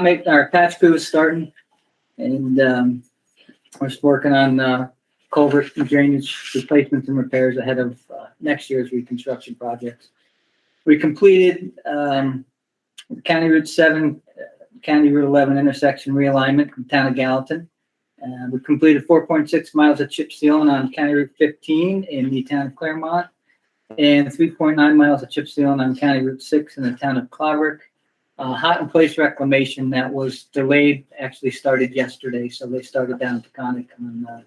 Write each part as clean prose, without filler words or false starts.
Our patch crew is starting, and we're just working on culvert and drainage replacements and repairs ahead of next year's reconstruction projects. We completed County Route 7, County Route 11 intersection realignment in the town of Gallatin. We completed 4.6 miles of chip sealing on County Route 15 in the town of Claremont, and 3.9 miles of chip sealing on County Route 6 in the town of Claverick. Hot in place reclamation that was delayed actually started yesterday, so they started down to Taconic on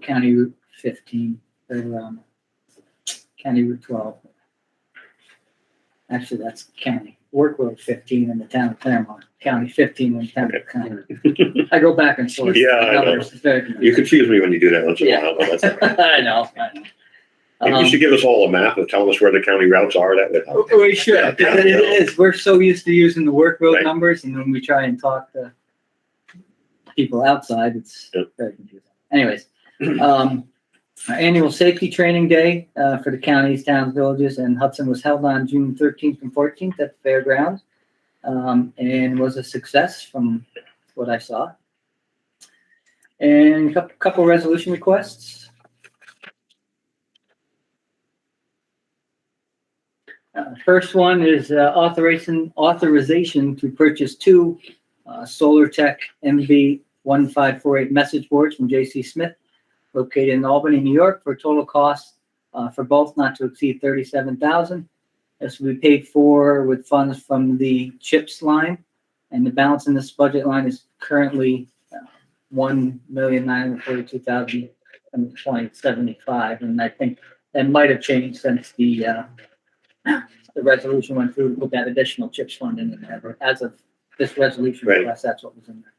County Route 15 or County Route 12. Actually, that's County Work Road 15 in the town of Claremont, County 15 in the town of Claremont. I go back and forth. Yeah, I know. You confuse me when you do that once in a while, but that's all right. I know. Maybe you should give us all a map and tell us where the county routes are. That would help. We should. It is. We're so used to using the work road Right. numbers, and when we try and talk to people outside, it's very confusing. Anyways, our annual safety training day for the counties, towns, villages, and Hudson was held on June 13th and 14th at the fairgrounds, and was a success from what I saw. And a couple resolution requests. First one is authorization to purchase two SolarTech MV1548 message boards from J.C. Smith, located in Albany, New York, for a total cost for both not to exceed $37,000. This will be paid for with funds from the CHIPS line, and the balance in this budget line is currently $1,942,075, and I think that might have changed since the resolution went through to put that additional CHIPS fund in there. But as of this resolution Right. request, that's what was in there.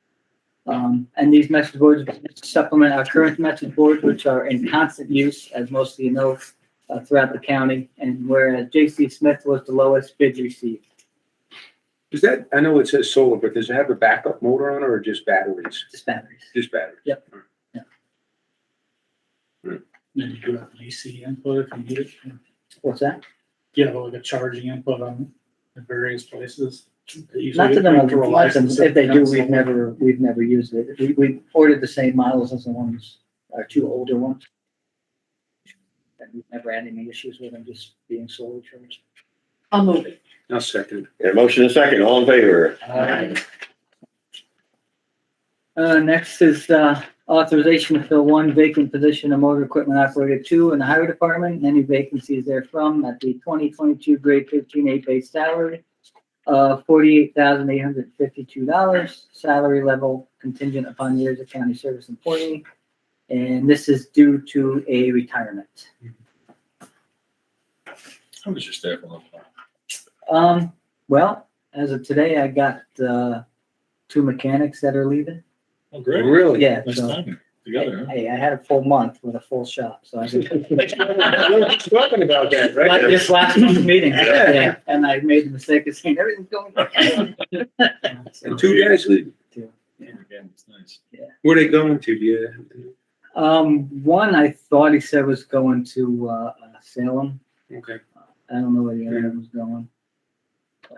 And these message boards supplement our current message boards, which are in constant use, as most of you know, throughout the county. And whereas J.C. Smith was the lowest bid received. Is that, I know it says solar, but does it have a backup motor on it or just batteries? Just batteries. Just batteries? Yep. Then you do have an AC input if you need it. What's that? You have like a charging input on in various places. Not to them, if they do, we've never used it. We ordered the same models as the ones, our two older ones. And we've never had any issues with them just being solar charged. I'll move it. I'll second. Yeah, motion and second, all in favor? Next is authorization to fill one vacant position of motor equipment operator 2 in the highway department. Any vacancies therefrom at the 2022 grade 13A base salary of $48,852. Salary level contingent upon years of county service employee. And this is due to a retirement. How does your staff on that? Well, as of today, I got 2 mechanics that are leaving. Oh, great. Really? Yeah. Nice So, timing together, huh? hey, I had a full month with a full shop, so I Talking about that, like right? this last month's meeting, Yeah. yeah, and I made the mistake of saying everything's going good. And 2 guys leaving. Again, it's nice. Where are they going to? Yeah. One I thought he said was going to Salem. Okay. I don't know where the other one was going. So,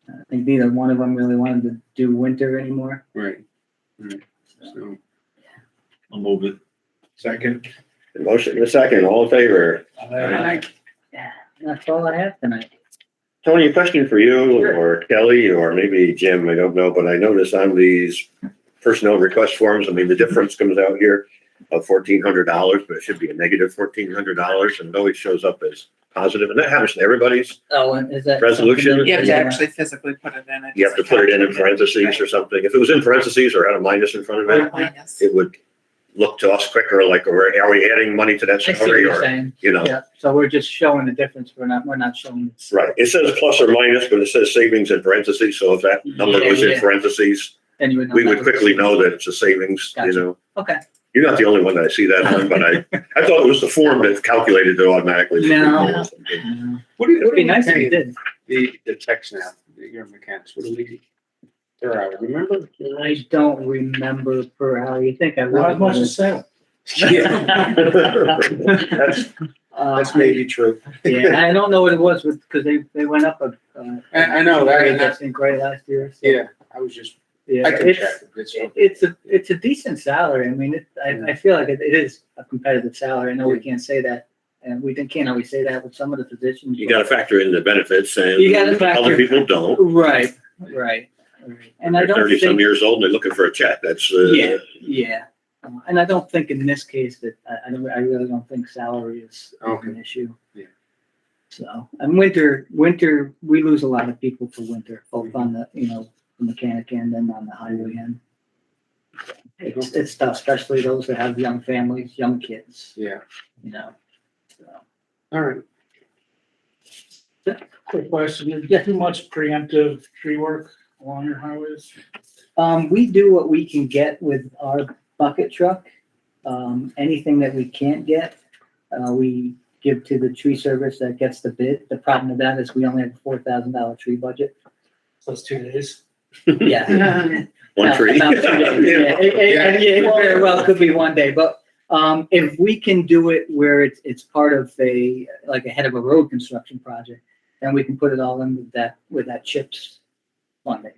I think neither one of them really wanted to do winter anymore. Right. Right. So, So, I'll move it. second. The motion and a second, all in favor? yeah, that's all I have tonight. Tony, a question for you Sure. or Kelly or maybe Jim, I don't know, but I noticed on these personnel request forms, I mean, the difference comes out here of $1,400, but it should be a negative $1,400, and it always shows up as positive, and that happens to everybody's. Oh, and is that? Resolution? something You have to that- actually physically put it in. You have to put it in parentheses or something. If it was in parentheses or had a minus in front of it, Minus. it would look to us quicker, like, are we adding money to that I see what salary you're or, saying. you know? Yeah, so we're just showing the difference. We're not showing. Right. It says plus or minus, but it says savings in parentheses. So if that number was in Yeah. parentheses, Then you would know. we that would was- quickly know that it's a savings, you Gotcha. know? Okay. You're not the only one that I see that on, but I thought it was the form that calculated it automatically. No. What do you, It'd be nice if you did. The techs now, your mechanics, what do we, per hour, remember? I don't remember per hour. You think I would? Not as much as Salem. Yeah. That's, That's maybe true. Yeah, I don't know what it was with, because they went up I know, I that, think right last year. So, yeah, I was just, Yeah, I can check. it's a decent salary. I mean, I feel like it is a competitive salary. I know we can't say that, and can't always say that with some of the positions. You gotta factor in the benefits and You gotta factor- other people don't. Right. And I They're don't 30 some think, years old and they're looking for a check. That's, yeah. And I don't think in this case that, I really don't think salary is Okay. an issue. Yeah. So, and winter, we lose a lot of people for winter, both on the, the mechanic end and on the highway end. It's tough, especially those that have young families, young kids, Yeah, so. all right. Quick question, you get too much preemptive tree work along your highways? We do what we can get with our bucket truck. Anything that we can't get, we give to the tree service that gets the bid. The problem with that is we only have a $4,000 tree budget. So it's 2 days? Yeah. one tree. About 2 days, yeah. It very well could be one day, but if we can do it where it's part of like a head of a road construction project, then we can put it all in with that chips funding.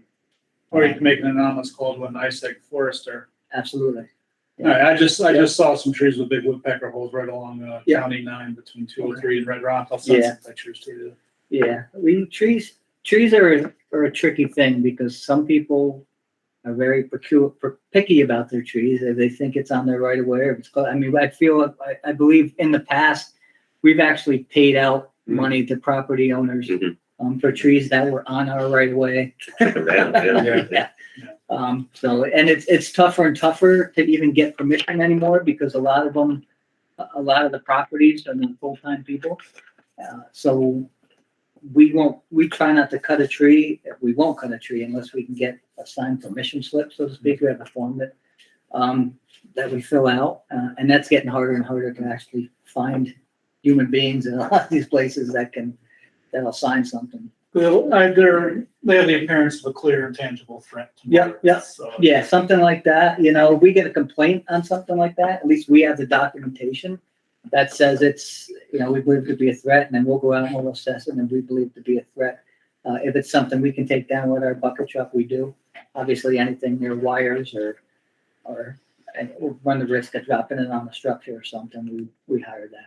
Or you can make an anonymous call to an ISEC forester. Absolutely. All right, I just saw some trees with big woodpecker holes right along Yeah. County 9 between 203 and Red Rock. I'll send Yeah. some pictures to you. Yeah, trees are a tricky thing because some people are very picky about their trees. If they think it's on their right of way, or if it's close. I mean, I believe in the past, we've actually paid out money to property owners Mhm. for trees that were on our right of way. Check them down, yeah. Yeah. So, and it's tougher and tougher to even get permission anymore because a lot of the properties are not full-time people. So we try not to cut a tree. We won't cut a tree unless we can get a signed permission slip, so to speak. We have a form that we fill out, and that's getting harder and harder to actually find human beings in a lot of these places that'll sign something. They have the appearance of a clear and tangible threat. to Yeah, market, yeah. so- Yeah, something like that. If we get a complaint on something like that, at least we have the documentation that says it's, we believe it to be a threat, and then we'll go out and we'll assess it, and we believe it to be a threat. If it's something we can take down with our bucket truck, we do. Obviously, anything near wires or and we'll run the risk of dropping it on the structure or something, we hire that out.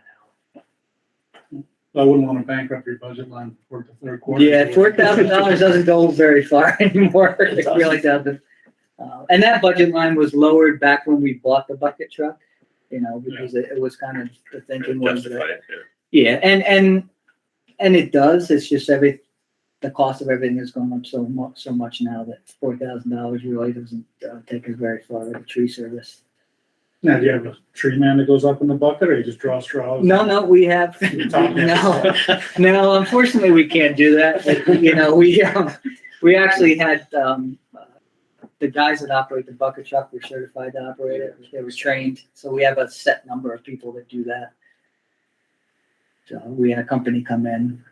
I wouldn't want to bankrupt your budget line for the third quarter. Yeah, $4,000 doesn't go very far anymore. It really doesn't. And that budget line was lowered back when we bought the bucket truck, because it was kind of the thinking was Justify that, it, yeah. yeah, and it does. It's just the cost of everything has gone up so much now that $4,000 really doesn't take us very far with the tree service. Now, do you have a tree man that goes up in the bucket, or you just draw straws? No, we have, You're talking- no, unfortunately, we can't do that. We actually had, the guys that operate the bucket truck were certified to operate it. They were trained. So we have a set number of people that do that. So we had a company come in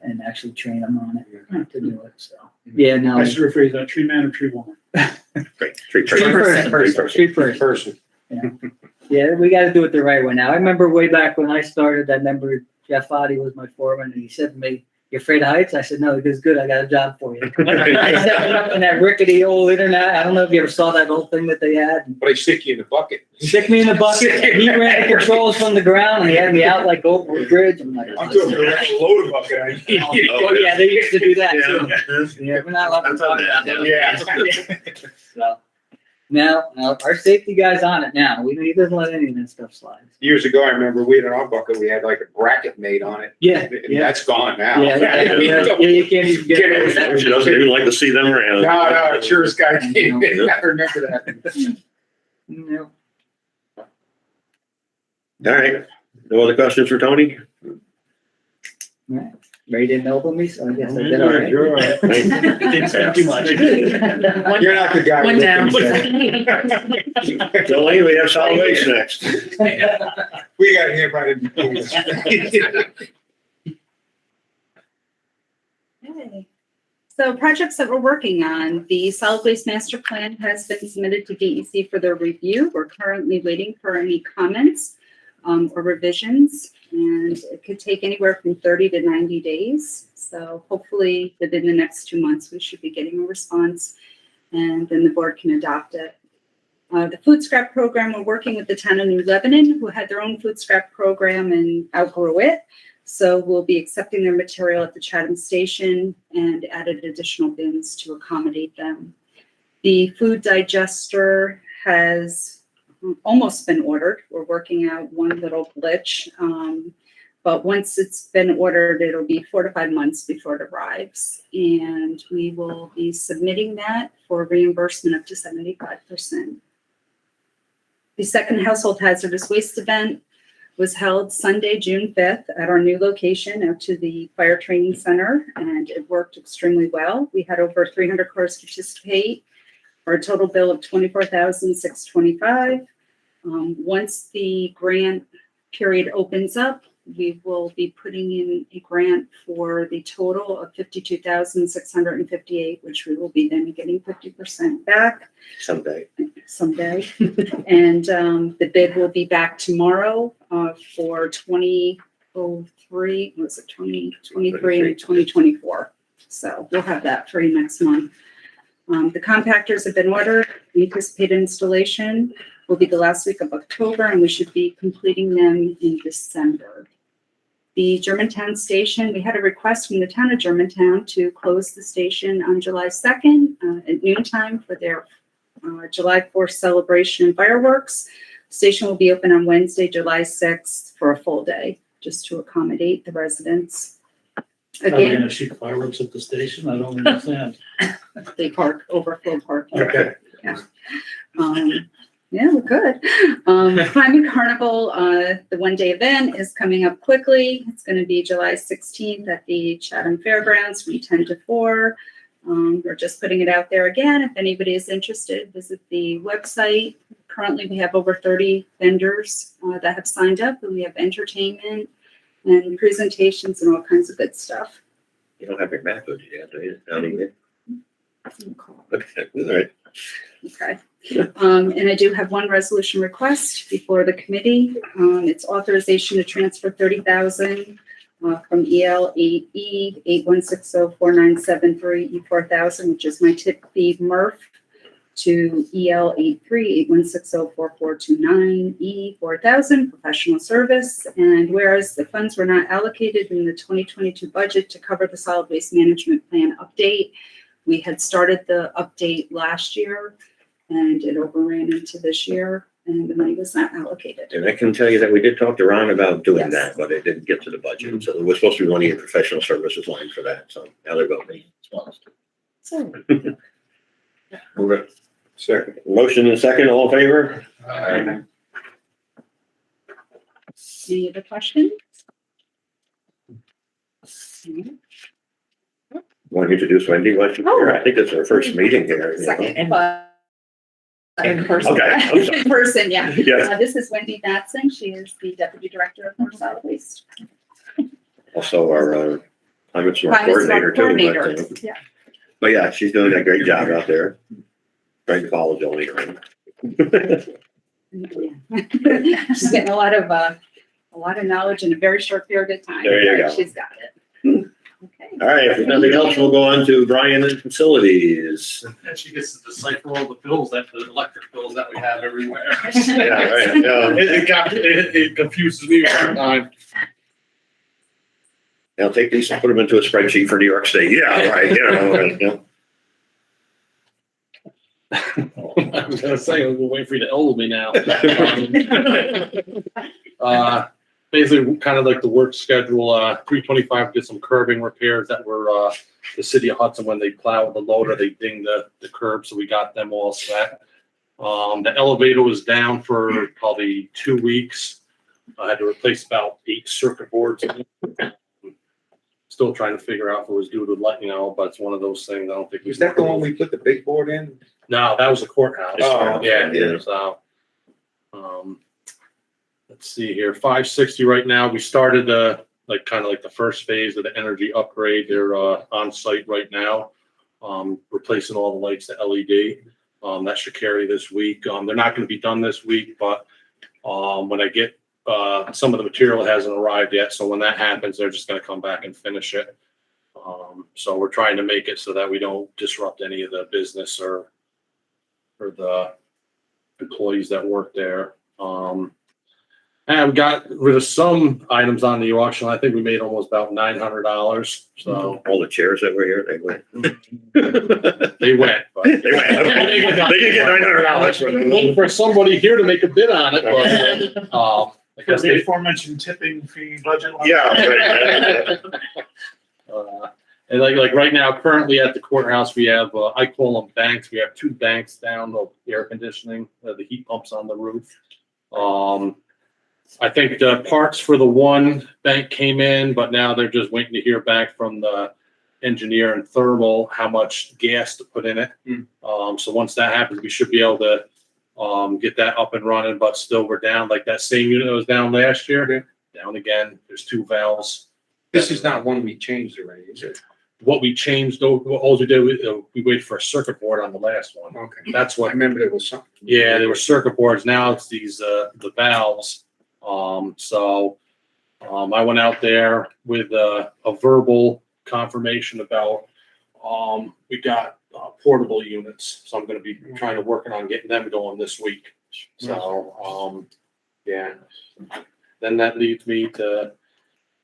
and actually train them on it to do it. So, yeah, no. I should rephrase that, tree man or tree woman? Great. Tree Tree person. person. Tree person. Person. Yeah, we got to do it the right way now. I remember way back when I started, I remember Jeff Oddie was my foreman, and he said to me, "You afraid of heights?" I said, "No, it is good. I got a job for you." I set him up in that rickety old internet. I don't know if you ever saw that old thing that they had. But I stick you in the bucket. Stick me in the bucket. He ran the controls from the ground, and he had me out like over a bridge. I'm like, I'm doing a load of bucket. oh yeah, they used to do that too. Yeah, we're not allowed to talk about that. Yeah. So now our safety guy's on it now. He doesn't let any of that stuff slide. Years ago, I remember we had in our bucket, we had like a bracket made on it. Yeah, And yeah. that's gone now. Yeah, you can't even get rid of that. She doesn't even like to see them around. No, insurance guy came in. I remember that. No. All right. No other questions for Tony? Right. Ray didn't open me, so I guess I did all right. You're all right. Didn't spend too much. You're not the guy. One down. Jolene, we have solid waste next. We got hit by the. Okay. So projects that we're working on, the solid waste master plan has been submitted to DEC for their review. We're currently waiting for any comments. or revisions, and it could take anywhere from 30 to 90 days. So hopefully within the next 2 months, we should be getting a response, and then the board can adopt it. The food scrap program, we're working with the town of New Lebanon, who had their own food scrap program and outgrew it. So we'll be accepting their material at the Chatham station and added additional bins to accommodate them. The food digester has almost been ordered. We're working out one little glitch. But once it's been ordered, it'll be 4 to 5 months before it arrives. And we will be submitting that for reimbursement up to 75%. The second household hazardous waste event was held Sunday, June 5th at our new location out to the fire training center, and it worked extremely well. We had over 300 cars participate for a total bill of $24,625. Once the grant period opens up, we will be putting in a grant for the total of $52,658, which we will be then getting 50% back Someday. someday. And the bid will be back tomorrow for 2003, was it 2023 and 2024? So we'll have that for you next month. The compactors have been ordered. The anticipated installation will be the last week of October, and we should be completing them in December. The Germantown station, we had a request from the town of Germantown to close the station on July 2nd at noontime for their July 4th celebration and fireworks. Station will be open on Wednesday, July 6th for a full day, just to accommodate the residents. Are we Again, gonna shoot fireworks at the station? I don't understand. they park, overflow parking. Okay. Yeah, we're good. Climate Carnival, the one-day event is coming up quickly. It's going to be July 16th at the Chatham Fairgrounds from 10 to 4. We're just putting it out there again. If anybody is interested, visit the website. Currently, we have over 30 vendors that have signed up, and we have entertainment and presentations and all kinds of good stuff. You don't have your map, do you? Do you? Not even. Okay, all right. Okay. And I do have one resolution request before the committee. It's authorization to transfer $30,000 from EL 8E 81604973 E4000, which is my tip fee MRF, to EL 83 81604429 E4000 professional service. And whereas the funds were not allocated in the 2022 budget to cover the solid waste management plan update, we had started the update last year and it overran into this year and the money was not allocated. And I can tell you that we did talk to Ron about doing Yes. that, but it didn't get to the budget. So there was supposed to be money in professional services line for that. So now they're going. So, Move it. Second. Motion and second, all in favor? any other questions? Want to introduce Wendy? Why don't you- Oh. I think it's our first meeting here. you know. Second, but in person. Okay, I'm sorry. In person, yeah. Yes. This is Wendy Batson. She is the Deputy Director of North Solid Waste. Also our climate smart Climate Smart coordinator too. Coordinator, But, yeah. but yeah, she's doing a great job out there. Trying to follow Jolene around. Yeah. She's getting a lot of knowledge in a very short period of time. There you but go. She's got it. Okay. All right, if there's nothing else, we'll go on to Brian and facilities. And she gets to decipher all the bills the electric bills that we have everywhere. Yeah, right, yeah. It confuses me every time. Now take these and put them into a spreadsheet for New York State. Yeah, right, you know, right, yeah. I was gonna say, I'm waiting for you to elbow me now. Basically, kind of like the work schedule, 325 did some curbing repairs that were, the city of Hudson, when they plowed the loader, they dinged the curb, so we got them all set. The elevator was down for probably 2 weeks. I had to replace about 8 circuit boards. Still trying to figure out if it was due to light, but it's one of those things, I don't think. Was that the one we put the big board in? No, that was the courthouse. Oh, Yeah, yeah. so, let's see here, 560 right now. We started kind of like the first phase of the energy upgrade. They're on site right now, replacing all the lights to LED. That should carry this week. They're not going to be done this week, but when I get some of the material hasn't arrived yet, so when that happens, they're just gonna come back and finish it. So we're trying to make it so that we don't disrupt any of the business or the employees that work there. And we got rid of some items on the auction. I think we made almost about $900. So All the chairs that were here, they went. they went, but They went. They didn't get $900 for them. looking for somebody here to make a bid on it, but, I For guess the they, aforementioned tipping fee budget. line. Yeah. and like right now, currently at the courthouse, we have, I call them banks. We have 2 banks down, the air conditioning, the heat pumps on the roof. I think the parts for the one bank came in, but now they're just waiting to hear back from the engineer and thermal how much gas to put in it. So once that happens, we should be able to get that up and running, but still we're down, like that same unit that was down last year, down again. There's 2 valves. This is not one we changed already, is it? What we changed, all we did, we waited for a circuit board on the last one. Okay. That's I what, remember there was something. yeah, there were circuit boards. Now it's these, the valves. I went out there with a verbal confirmation about, we got portable units. So I'm gonna be trying to working on getting them going this week. So, yeah. Then that leads me to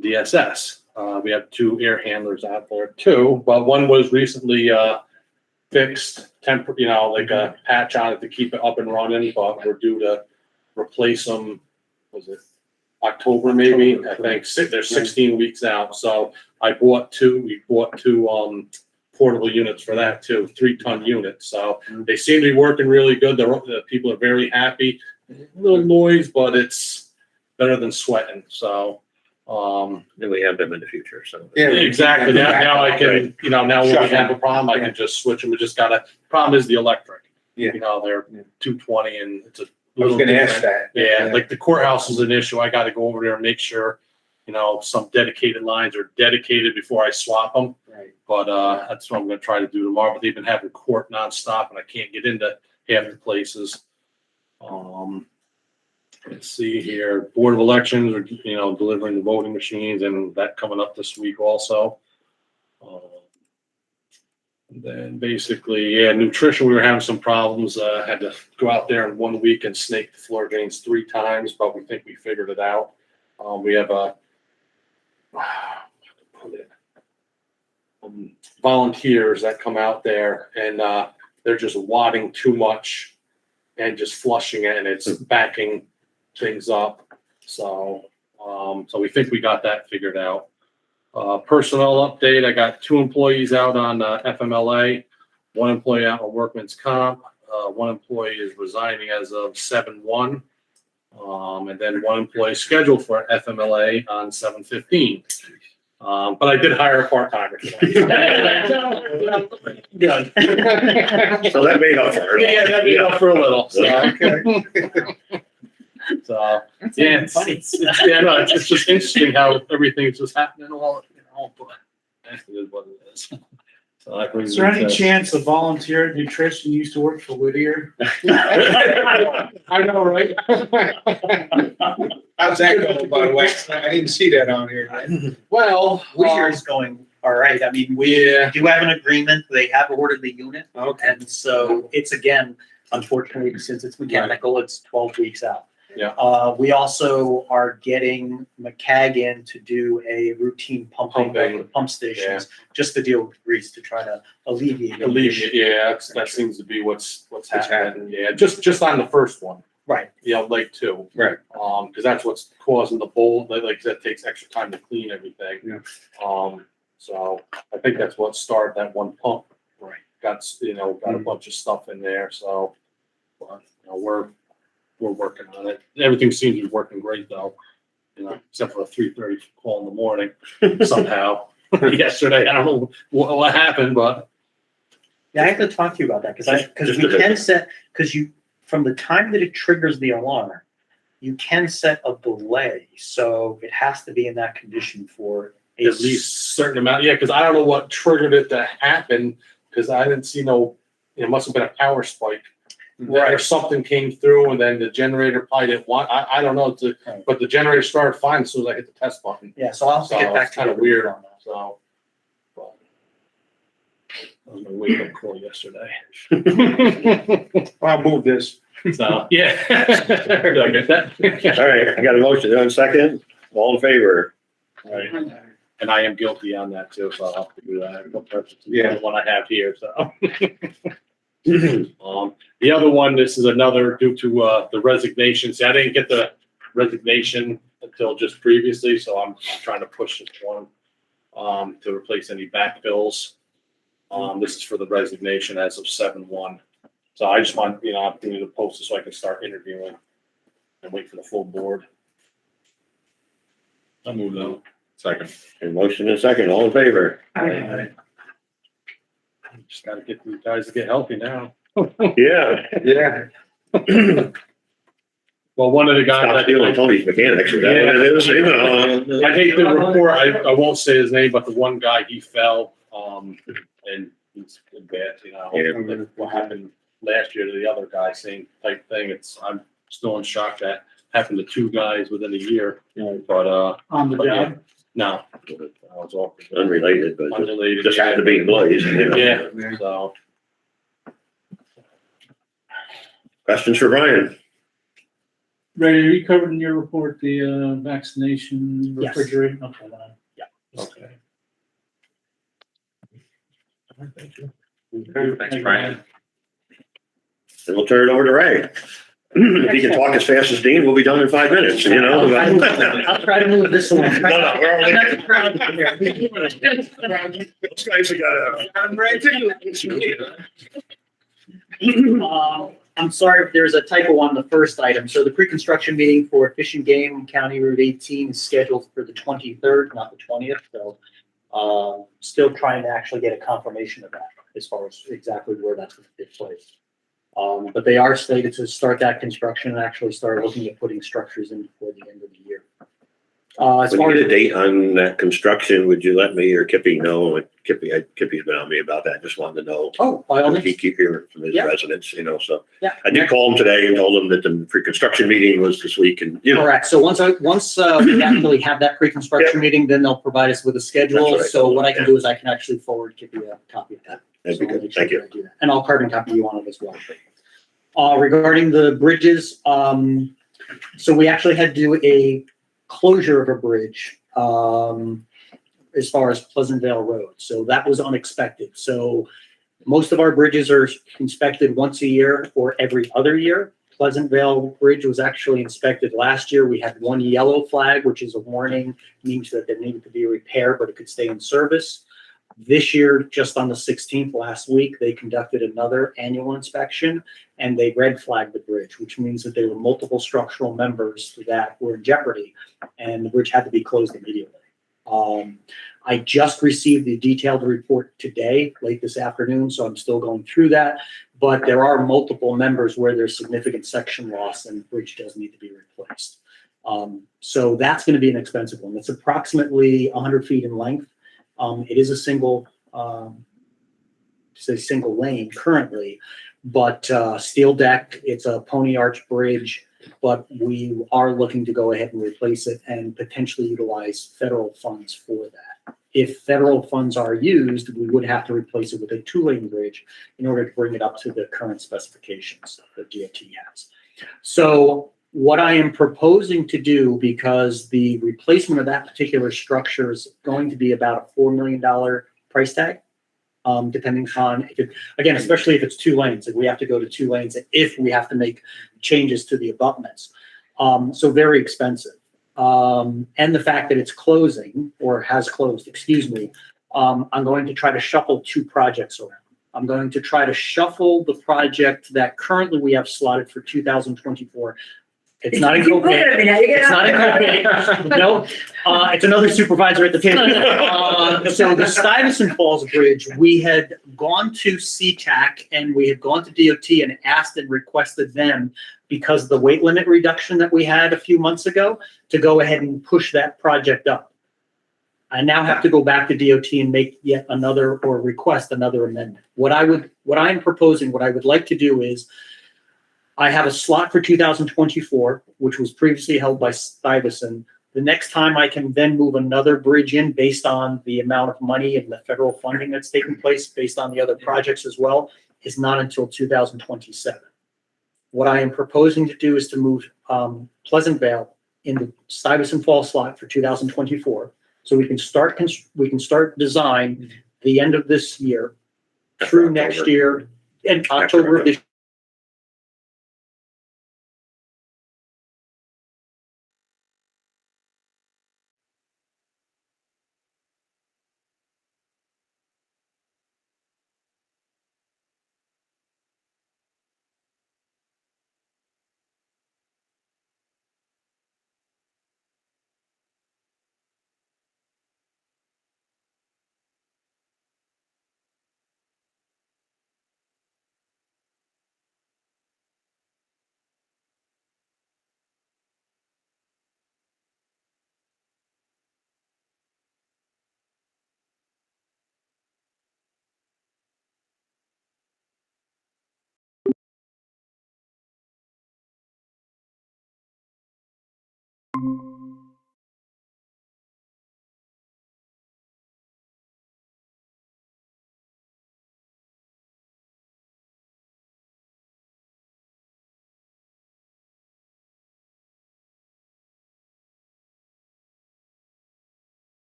DSS. We have 2 air handlers out there too, but one was recently, fixed like a patch on it to keep it up and running, but we're due to replace them. Was it October maybe? I think they're 16 weeks out. So we bought 2 portable units for that too, 3-ton units. So they seem to be working really good. The people are very happy. A little noise, but it's better than sweating. So, Then we have them in the future, so. Yeah. exactly. Now I can, now when we Shut have a down. problem, I can just switch them. We just problem is the electric. Yeah. They're 220 and it's a I was little gonna ask different. that. Yeah, like the courthouse is an issue. I gotta go over there and make sure, some dedicated lines are dedicated before I swap them. Right. But, that's what I'm gonna try to do tomorrow, but they've been having court nonstop and I can't get into half the places. Let's see here, Board of Elections are, delivering the voting machines and that coming up this week also. And then basically, nutrition, we were having some problems. Had to go out there in 1 week and snake the floor drains 3 times, but we think we figured it out. We have volunteers that come out there and they're just wadding too much and just flushing it and it's backing things up. So we think we got that figured out. Personnel update, I got 2 employees out on FMLA, 1 employee out on workman's comp, 1 employee is resigning as of 7/1. And then 1 employee scheduled for FMLA on 7/15. But I did hire a part-timer today. Good. So that made up for it. Yeah, that made up for a little, so. So, yeah, it's just interesting how everything's just happening all, but it is what it is. So that brings Is there me any to- chance a volunteer at nutrition used to work for Whittier? I know, right? How's that going, by the way? I didn't see that on here. Well, Whittier's going all right. I mean, we yeah, do have an agreement. They have ordered the unit. Okay. And so it's again, unfortunately, since it's mechanical, it's 12 weeks out. Yeah. We also are getting McCag in to do a routine pumping of the pump stations, just to deal with grease to try to alleviate. the issue. yeah, that seems to be what's happening. Yeah, just on the first one. Right. Lake 2. Right. Because that's what's causing the bowl, like that takes extra time to clean everything. Yeah. So I think that's what started that one pump. Right. Got a bunch of stuff in there, so, but, we're working on it. Everything seems to be working great though, except for a 3:30 call in the morning somehow. Yesterday, I don't know what happened, but Yeah, I have to talk to you about that because Just we a bit. can set, from the time that it triggers the alarm, you can set a delay. So it has to be in that condition for at least a certain amount. Yeah, because I don't know what triggered it to happen because I didn't see it must have been a power spike. or something came through and then the generator probably didn't want, I don't know, but the generator started fine as soon as I hit the test button, Yeah, so I'll have to So get back it's to kinda you weird. on that. so. but That was my wake up call yesterday. I'll move this. So, yeah. Did I get that? All right, I got a motion on second. All in favor? Right. And I am guilty on that too, so I'll have to do that. Yeah. The one I have here, so. The other one, this is another due to, the resignation. See, I didn't get the resignation until just previously, so I'm trying to push this one, to replace any backfills. This is for the resignation as of 7/1. So I just want, opportunity to post it so I can start interviewing and wait for the full board. I'll move that. Second. And motion and second, all in favor? Just gotta get these guys to get healthy now. Yeah. Yeah. Well, one of the guys. Stop stealing Tony's mechanics, is that what it is? You know? I hate to report, I won't say his name, but the one guy, he fell, and he's in bad, Yeah. like what happened last year to the other guy, same type thing. I'm still in shock that happened to two guys within a year, but, On the But yeah. job. no. I was off. Unrelated, but Unrelated. just happened to be employees, you know? Yeah, so. Questions for Brian? Ray, are you covered in your report, the vaccination Yes. refrigerant? Okay, then. Okay. Thank you. Thanks, Brian. And we'll turn it over to Ray. If he can talk as fast as Dean, we'll be done in 5 minutes, you know? I'll try to move this along. No, no, we're only. Those guys have got I'm sorry if there's a typo on the first item. So the pre-construction meeting for Fish and Game County Route 18 is scheduled for the 23rd, not the 20th. So still trying to actually get a confirmation of that as far as exactly where that's going to take place. But they are slated to start that construction and actually start looking at putting structures in before the end of the year. As When far you as get a date on that construction, would you let me or Kippy know? Kippy's been on me about that. Just wanted to know. oh, by all means. He keep hearing from his Yeah. residents, so. Yeah. I did call him today and told him that the pre-construction meeting was this week and, Correct. So once we actually have that pre-construction meeting, then they'll provide us with a schedule. That's what I So told what them, I can do is I can actually forward Kippy a copy of that. that'd be So I'll good. make sure Thank you. that I do that. And I'll carbon copy you on it as well. Regarding the bridges, so we actually had to do a closure of a bridge, as far as Pleasantville Road. So that was unexpected. So most of our bridges are inspected once a year or every other year. Pleasantville Bridge was actually inspected last year. We had one yellow flag, which is a warning, means that there needed to be a repair, but it could stay in service. This year, just on the 16th last week, they conducted another annual inspection and they red flagged the bridge, which means that there were multiple structural members that were in jeopardy and the bridge had to be closed immediately. I just received the detailed report today, late this afternoon, so I'm still going through that. But there are multiple members where there's significant section loss and the bridge does need to be replaced. So that's going to be an expensive one. It's approximately 100 feet in length. It is a single lane currently, but steel deck. It's a pony arch bridge, but we are looking to go ahead and replace it and potentially utilize federal funds for that. If federal funds are used, we would have to replace it with a 2-lane bridge in order to bring it up to the current specifications that DOT has. So what I am proposing to do, because the replacement of that particular structure is going to be about a $4 million price tag, depending on, again, especially if it's 2 lanes, if we have to go to 2 lanes, if we have to make changes to the abutments. So very expensive. And the fact that it's closing or has closed, I'm going to try to shuffle 2 projects around. I'm going to try to shuffle the project that currently we have slotted for 2024. It's not in Copac. It's not in Copac. No, it's another supervisor at the table. So the Stuyvesant Falls Bridge, we had gone to CTAC and we had gone to DOT and asked and requested them, because of the weight limit reduction that we had a few months ago, to go ahead and push that project up. I now have to go back to DOT and make yet another, or request another amendment. What I'm proposing, what I would like to do is, I have a slot for 2024, which was previously held by Stuyvesant. The next time I can then move another bridge in based on the amount of money and the federal funding that's taking place based on the other projects as well is not until 2027. What I am proposing to do is to move Pleasant Vale in the Stuyvesant Fall slot for 2024. So we can start design the end of this year through next October. year and October of this.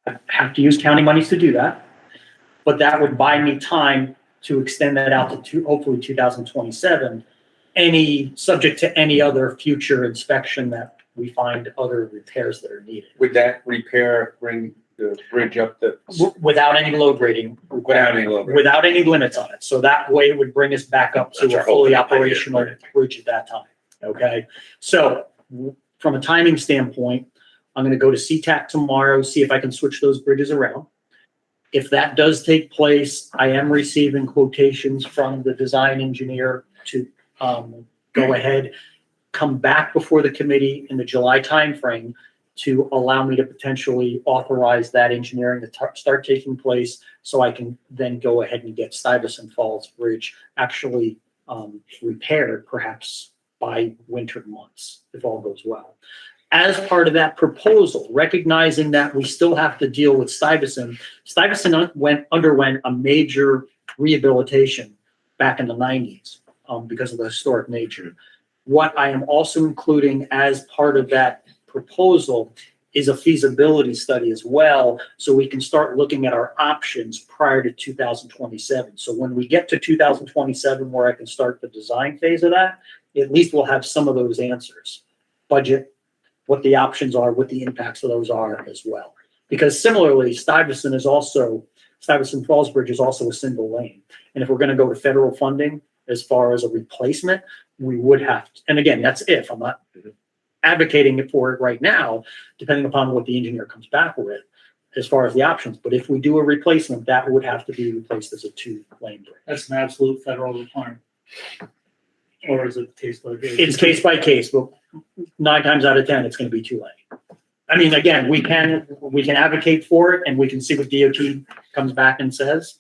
I have to use county monies to do that, but that would buy me time to extend that out to hopefully 2027. Subject to any other future inspection that we find other repairs that are needed. Would that repair bring the bridge up the, Without any load rating. without any load? Without any limits on it. So that way it would bring us back up That's to our a fully hope. operational bridge at that time. Okay? So from a timing standpoint, I'm gonna go to CTAC tomorrow, see if I can switch those bridges around. If that does take place, I am receiving quotations from the design engineer to go ahead, come back before the committee in the July timeframe to allow me to potentially authorize that engineering to start taking place, so I can then go ahead and get Stuyvesant Falls Bridge actually repaired perhaps by winter months, if all goes well. As part of that proposal, recognizing that we still have to deal with Stuyvesant underwent a major rehabilitation back in the 90s because of the historic nature. What I am also including as part of that proposal is a feasibility study as well, so we can start looking at our options prior to 2027. So when we get to 2027, where I can start the design phase of that, at least we'll have some of those answers. Budget, what the options are, what the impacts of those are as well. Because similarly, Stuyvesant Falls Bridge is also a single lane. And if we're gonna go to federal funding as far as a replacement, we would have to, and again, that's if, I'm not advocating for it right now, depending upon what the engineer comes back with as far as the options. But if we do a replacement, that would have to be replaced as a 2-lane bridge. That's an absolute federal requirement. Or is it case by case? It's case by case, but 9 times out of 10, it's gonna be 2-lane. I mean, again, we can advocate for it and we can see what DOT comes back and says.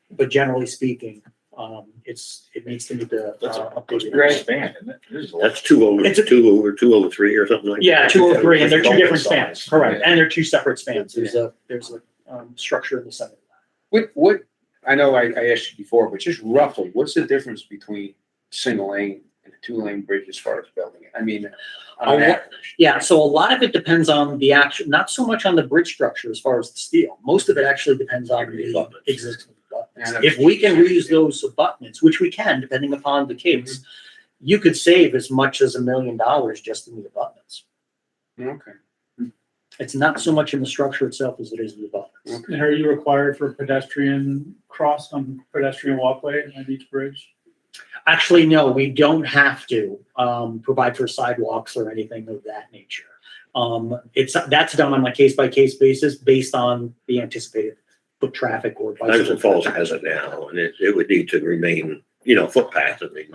But generally speaking, it needs to meet the updated. span, isn't it? That's 203 or something like that. Yeah, 203, and they're two different Size. spans, correct, and they're two separate spans. There's a structure in the center. What, I know I asked you before, but just roughly, what's the difference between single lane and a 2-lane bridge as far as building it? I mean, on average. Yeah, so a lot of it depends on the action, not so much on the bridge structure as far as the steel. Most of it actually depends on the existing abutments. If we can reuse those abutments, which we can, depending upon the case, you could save as much as $1 million just in the abutments. Okay. It's not so much in the structure itself as it is in the abutments. And are you required for pedestrian cross on pedestrian walkway at each bridge? Actually, no, we don't have to provide for sidewalks or anything of that nature. That's done on a case-by-case basis based on the anticipated foot traffic or bicycle. Stuyvesant Falls has it now, and it would need to remain, footpath, I mean.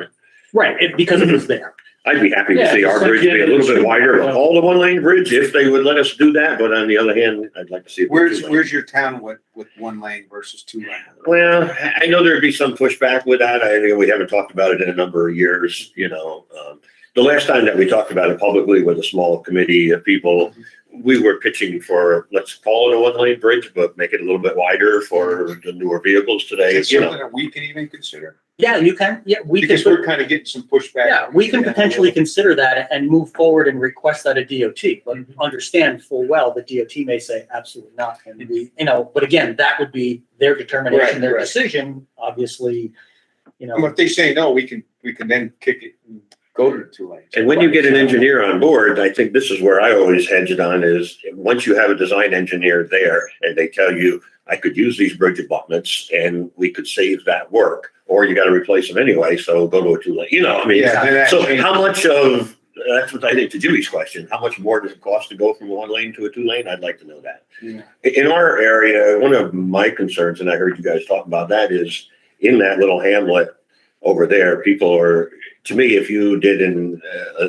because it was there. I'd be happy to Yeah, see our just bridge be a little bit wider, yeah. all the one-lane bridge, if they would let us do that, but on the other hand, I'd like to see. it be Where's, two-lane. where's your town with one lane versus two lane? Well, I know there'd be some pushback with that. I know we haven't talked about it in a number of years, you know. The last time that we talked about it publicly with a small committee of people, we were pitching for, let's call it a one-lane bridge, but make it a little bit wider for the newer vehicles today, Is it you know. something that we can even consider? Yeah, you can, yeah, we can. Because we're kind of getting some pushback. Yeah, we can potentially consider that and move forward and request that of DOT, but understand full well that DOT may say absolutely not. And we, you know, but again, that would be their determination, their Right. decision, obviously, you Well, know. if they say no, we can then kick it and go to the two lanes. And when you get an engineer on board, I think this is where I always hedge it on is, once you have a design engineer there and they tell you, I could use these bridge abutments and we could save that work, or you gotta replace them anyway, so go to a two lane, you know, I mean, Yeah, and that- so how much of, that's what I think to Jimmy's question, how much more does it cost to go from one lane to a two lane? I'd like to know that. Yeah. In our area, one of my concerns, and I heard you guys talk about that, is in that little hamlet over there, people are, to me, if you did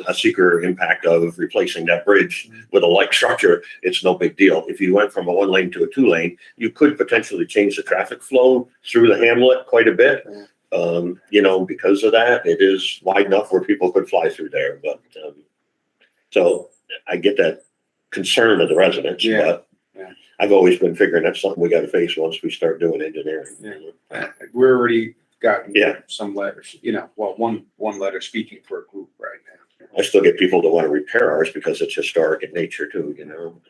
a seeker impact of replacing that bridge with a like structure, it's no big deal. If you went from a one lane to a two lane, you could potentially change the traffic flow through the hamlet quite a bit. You know, because of that, it is wide enough where people could fly through there, but, so I get that concern of the residents, Yeah, but yeah. I've always been figuring that's something we gotta face once we start doing engineering. We're already gotten Yeah. some letters, you know, well, one letter speaking for a group right now. I still get people that want to repair ours because it's historic in nature too, you know?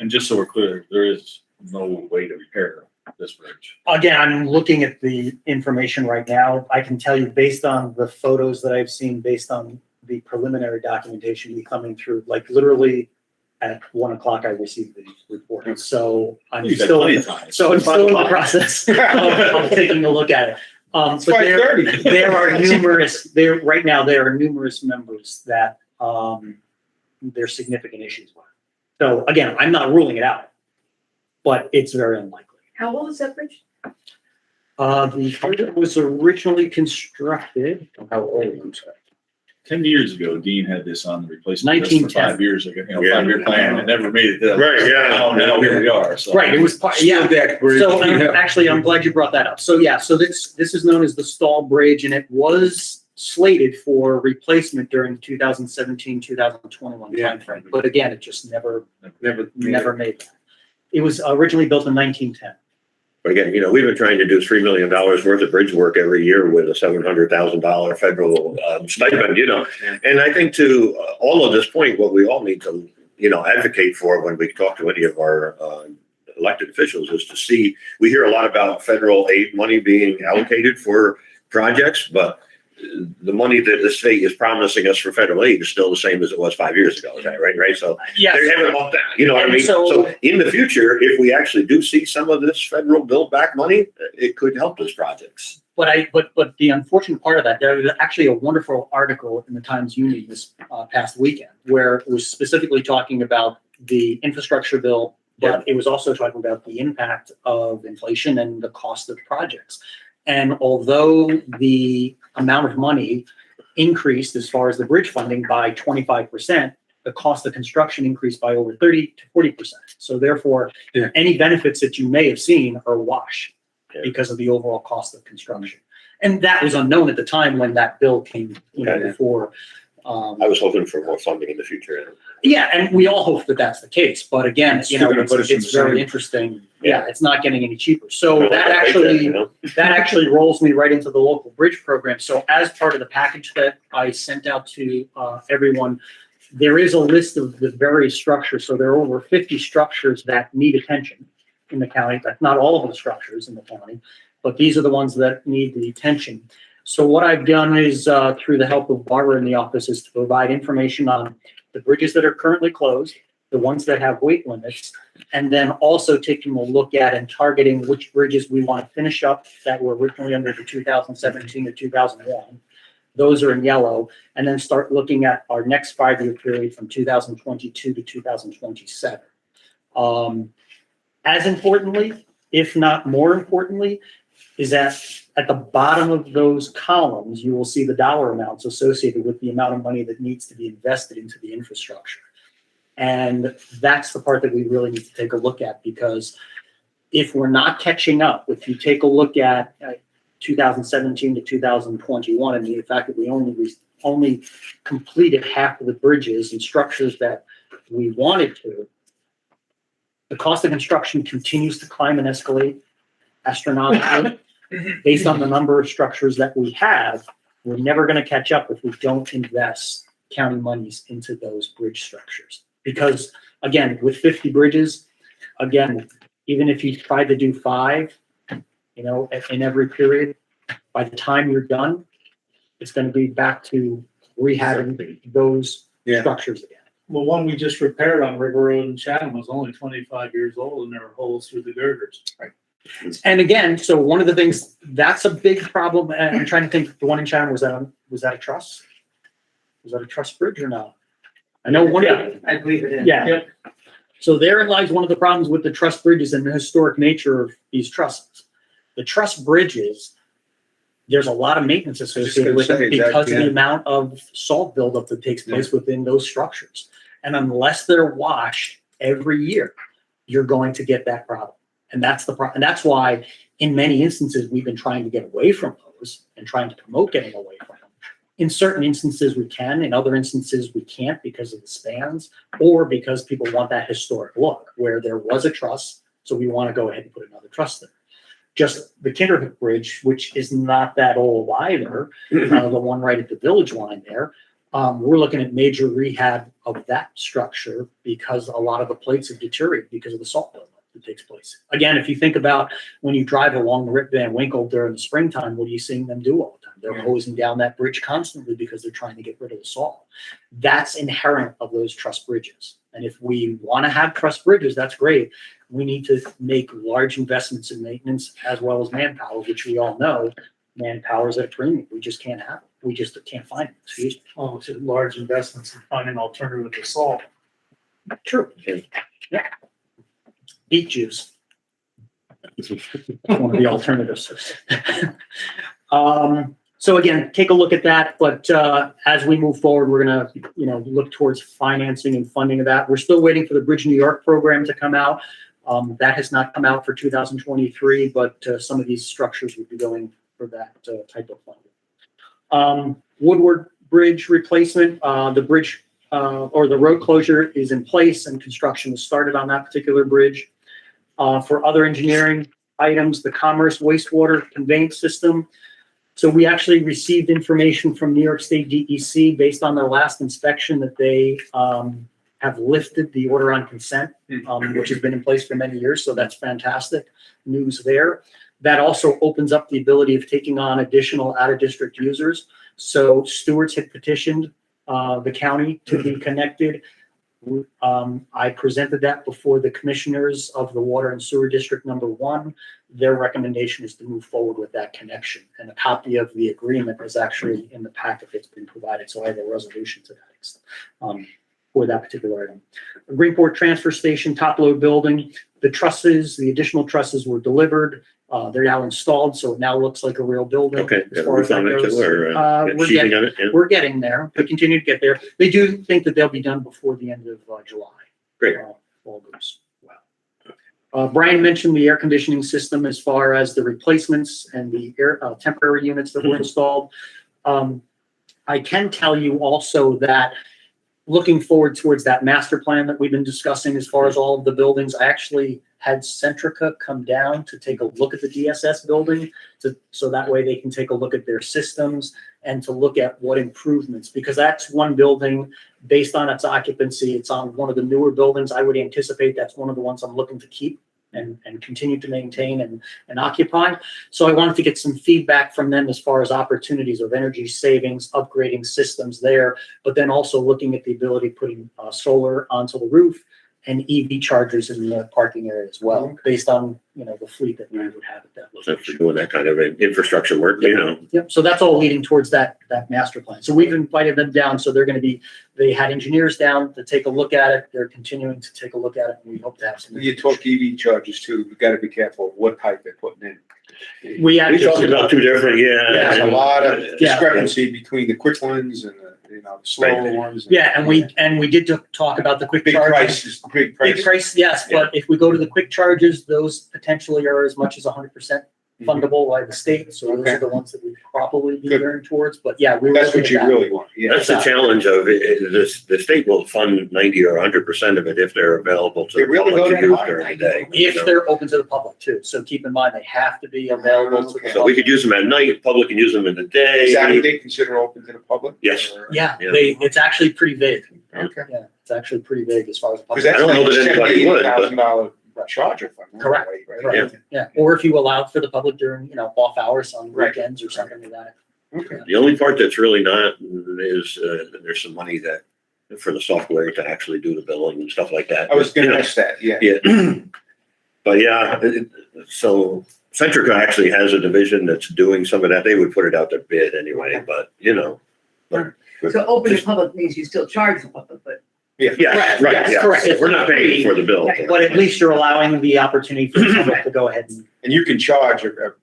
And just so we're clear, there is no way to repair this bridge. Again, I'm looking at the information right now. I can tell you based on the photos that I've seen, based on the preliminary documentation coming through, like literally at 1 o'clock, I received the report. So I'm You've got still, plenty of time. so I'm still in the process of taking a look at it. It's But there 5:30. right now, there are numerous members that, there's significant issues with. So again, I'm not ruling it out, but it's very unlikely. How old is that bridge? The bridge was originally constructed, How old? 10 years ago, Dean had this on the replacement list for 1910. 5 years ago, Yeah. 5-year plan, and never made it. Right, yeah. Now here we are, so. right, it was, yeah. Deck bridge. So actually, I'm glad you brought that up. So yeah, so this is known as the Stall Bridge, and it was slated for replacement during the 2017, 2021 Yeah. timeframe. But again, it just never Never. made that. It was originally built in 1910. But again, you know, we've been trying to do $3 million worth of bridge work every year with a $700,000 federal stipend, you know? Yeah. And I think to all of this point, what we all need to, you know, advocate for when we talk to any of our elected officials is to see, we hear a lot about federal aid money being allocated for projects, but the money that the state is promising us for federal aid is still the same as it was 5 years ago, is that right? Right? So Yes. they haven't upped that, you know what I And mean? so- So in the future, if we actually do see some of this federal build back money, it could help those projects. But the unfortunate part of that, there was actually a wonderful article in the Times Union this past weekend where it was specifically talking about the infrastructure bill, but it was also talking about the impact of inflation and the cost of projects. And although the amount of money increased as far as the bridge funding by 25%, the cost of construction increased by over 30 to 40%. So therefore, Yeah. any benefits that you may have seen are a wash Yeah. because of the overall cost of construction. And that was unknown at the time when that bill came, Okay. before. I was hoping for more funding in the future. Yeah, and we all hope that that's the case, but again, It's still gonna put us in it's the very same- interesting. Yeah, it's not getting any cheaper. So You that actually, know? that actually rolls me right into the local bridge program. So as part of the package that I sent out to everyone, there is a list of the various structures. So there are over 50 structures that need attention in the county. That's not all of the structures in the county, but these are the ones that need the attention. So what I've done is, through the help of Barbara in the office, is to provide information on the bridges that are currently closed, the ones that have weight limits, and then also taking a look at and targeting which bridges we want to finish up that were originally under the 2017 to 2001. Those are in yellow, and then start looking at our next 5-year period from 2022 to 2027. As importantly, if not more importantly, is that at the bottom of those columns, you will see the dollar amounts associated with the amount of money that needs to be invested into the infrastructure. And that's the part that we really need to take a look at, because if we're not catching up, if you take a look at 2017 to 2021, and the fact that we only completed half of the bridges and structures that we wanted to, the cost of construction continues to climb and escalate astronomically. Based on the number of structures that we have, we're never going to catch up if we don't invest county monies into those bridge structures. Because again, with 50 bridges, again, even if you try to do 5, in every period, by the time you're done, it's going to be back to rehabbing those Yeah. structures again. Well, one we just repaired on River Road in Chatham was only 25 years old and there were holes through the girders. And again, so one of the things, that's a big problem, and I'm trying to think, the one in Chatham, was that a truss? Was that a truss bridge or not? I know one of the, I believe it is. yeah. Yep. So therein lies one of the problems with the truss bridges and the historic nature of these trusses. The truss bridges, there's a lot of maintenance associated with gonna it say, because exactly, of the yeah. amount of salt buildup that takes place within those structures. And unless they're washed every year, you're going to get that problem. And that's the problem. And that's why in many instances, we've been trying to get away from those and trying to promote getting away from them. In certain instances, we can. In other instances, we can't because of the spans or because people want that historic look where there was a truss. So we want to go ahead and put another truss there. Just the Kinderhook Bridge, which is not that old either, the one right at the village line there. We're looking at major rehab of that structure because a lot of the plates have deteriorated because of the salt buildup that takes place. Again, if you think about when you drive along the Rip Van Winkle during the springtime, what are you seeing them do all the time? They're hosing down that bridge constantly because they're trying to get rid of the salt. That's inherent of those truss bridges. And if we want to have truss bridges, that's great. We need to make large investments in maintenance as well as manpower, which we all know manpower is at a premium. We just can't have it. We just can't find it. Excuse me. Oh, it's just large investments in finding an alternative to salt. True. Yeah. Beet juice. One of the alternatives. So again, take a look at that. But as we move forward, we're gonna, look towards financing and funding of that. We're still waiting for the Bridge New York program to come out. That has not come out for 2023, but some of these structures would be going for that type of funding. Woodward Bridge replacement, the bridge or the road closure is in place and construction has started on that particular bridge. For other engineering items, the Commerce wastewater conveyance system. So we actually received information from New York State DEC based on their last inspection that they have lifted the order on consent, which has been in place for many years. So that's fantastic news there. That also opens up the ability of taking on additional out-of-district users. So Stewart's had petitioned the county to be connected. I presented that before the commissioners of the Water and Sewer District number 1. Their recommendation is to move forward with that connection. And a copy of the agreement is actually in the packet that's been provided. So I have a resolution to that extent, for that particular item. Greenport Transfer Station, top load building. The trusses, the additional trusses were delivered. They're now installed, so it now looks like a real building. Okay, as got a far as roof on that it goes. too, or We're sheathing getting- on it? Yeah. We're getting there. We continue to get there. They do think that they'll be done before the end of July. Great. All goes well. Brian mentioned the air conditioning system as far as the replacements and the air temporary units that were installed. I can tell you also that looking forward towards that master plan that we've been discussing as far as all of the buildings, I actually had Centrica come down to take a look at the DSS building so that way they can take a look at their systems and to look at what improvements, because that's one building based on its occupancy. It's on one of the newer buildings. I would anticipate that's one of the ones I'm looking to keep and continue to maintain and occupy. So I wanted to get some feedback from them as far as opportunities of energy savings, upgrading systems there, but then also looking at the ability of putting solar onto the roof and EV chargers in the parking area as well, Okay. based on, the fleet that we would have at that So if you're location. doing that kind of infrastructure work, Yep, so that's all leading towards that master plan. So we've invited them down, so they had engineers down to take a look at it. They're continuing to take a look at it, and we hope to have some. When you talk EV charges too, you gotta be careful of what type they're putting in. We we actually. talked about two different, There's a lot of Yeah. discrepancy between the quick ones and the, slower ones. Yeah, and we did talk about the quick Big charges. prices, big Big price. price, yes, but if we go to the quick charges, those potentially are as much as 100% fundable by the state. So those Okay. are the ones that we probably be Good. gearing towards, but yeah, we were That's looking what at you that. really want, yeah. that's the challenge of it. The state will fund 90 or 100% of it if they're available to They the really public go to that use high, during the day. you If know. they're open to the public too. So keep in mind, they have to be available to the Okay. So we public. could use them at night, public can use them in the day. Is that what they consider open to the public? Yes. Or- Yeah, Yeah. it's actually pretty vague. Okay. Yeah, it's actually pretty vague as far as. Because public. that's I don't know like that anybody would, but- $78,000 charge if I'm Correct. right? Correct. Yeah, or if you allow for the public during, off hours on Right. weekends or something like that. Okay. The only part that's really not is, there's some money that, for the software to actually do the billing and stuff like that. I was You gonna know, ask that, yeah. Yeah. But yeah, so Centrica actually has a division that's doing some of that. They would put it out to bid anyway, but So open to public means you still charge the public, but yeah, Correct, right, yes, yeah. correct. We're not paying for the bill. Right. But at least you're allowing the opportunity for the public to go ahead and. And you can charge a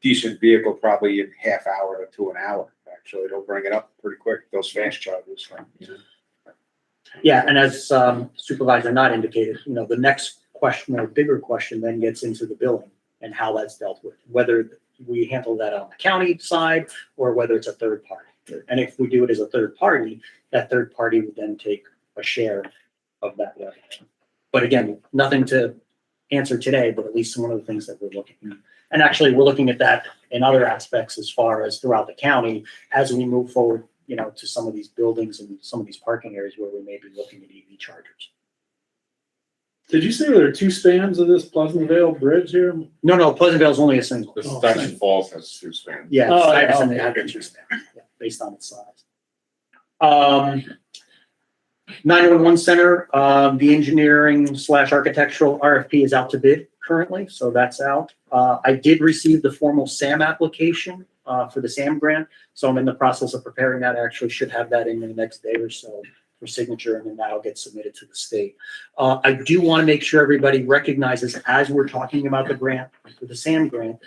decent vehicle probably in half hour to an hour, actually. They'll bring it up pretty quick, those fast chargers. Yeah, and as Supervisor Knott indicated, the next question or bigger question then gets into the billing and how that's dealt with, whether we handle that on the county side or whether it's a third party. And if we do it as a third party, that third party would then take a share of that revenue. But again, nothing to answer today, but at least some of the things that we're looking at. And actually, we're looking at that in other aspects as far as throughout the county as we move forward, to some of these buildings and some of these parking areas where we may be looking at EV chargers. Did you say there are two spans of this Pleasantville Bridge here? No, Pleasantville is only a single. This Oh, Dyson Falls has two spans. Yeah, Oh, yeah, Stuyvesant okay. had two spans, based on its size. 911 center, the engineering / architectural RFP is out to bid currently, so that's out. I did receive the formal SAM application for the SAM grant, so I'm in the process of preparing that. I actually should have that in the next day or so for signature, and then that'll get submitted to the state. I do want to make sure everybody recognizes, as we're talking about the grant, for the SAM grant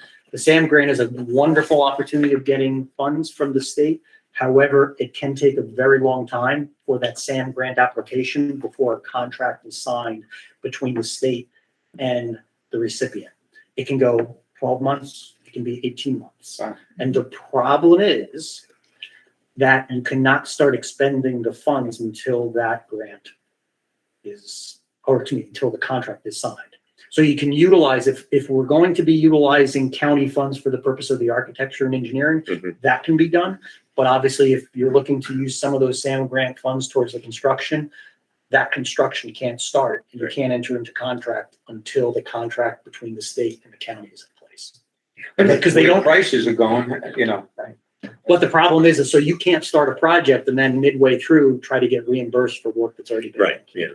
is a wonderful opportunity of getting funds from the state. However, it can take a very long time for that SAM grant application before a contract is signed between the state and the recipient. It can go 12 months, it can be 18 months. Wow. And the problem is that you cannot start expending the funds until that grant until the contract is signed. So you can utilize, if we're going to be utilizing county funds for the purpose of the architecture and engineering, Mhm. that can be done. But obviously, if you're looking to use some of those SAM grant funds towards the construction, that construction can't start and you Right. can't enter into contract until the contract between the state and the county is in place. Because they don't- prices are going, But the problem is so you can't start a project and then midway through, try to get reimbursed for work that's already been done. Right, yeah.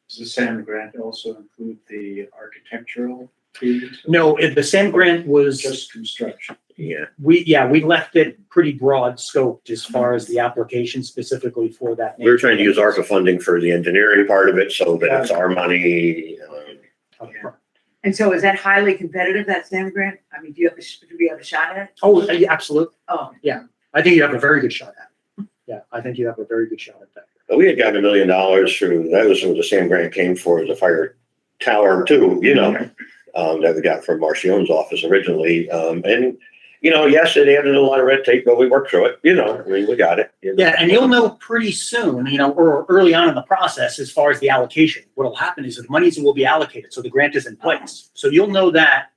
Does the SAM grant also include the architectural fees? No, the SAM grant was, Just construction? Yeah. we left it pretty broad scoped as far as the application specifically for that. We were trying to use ARPA funding for the engineering part of it so that it's our money. and so is that highly competitive, that SAM grant? I mean, do you have a shot at it? Oh, yeah, absolutely. Oh, I think you have a very good shot at it. Yeah, I think you have a very good shot at that. But we had gotten $1 million through, that was what the SAM grant came for, the fire tower too, that we got from Marcion's office originally. And, yes, it added a lot of red tape, but we worked through it, we got it. Yeah, and you'll know pretty soon, or early on in the process, as far as the allocation. What'll happen is the monies will be allocated, so the grant is in place. So you'll know that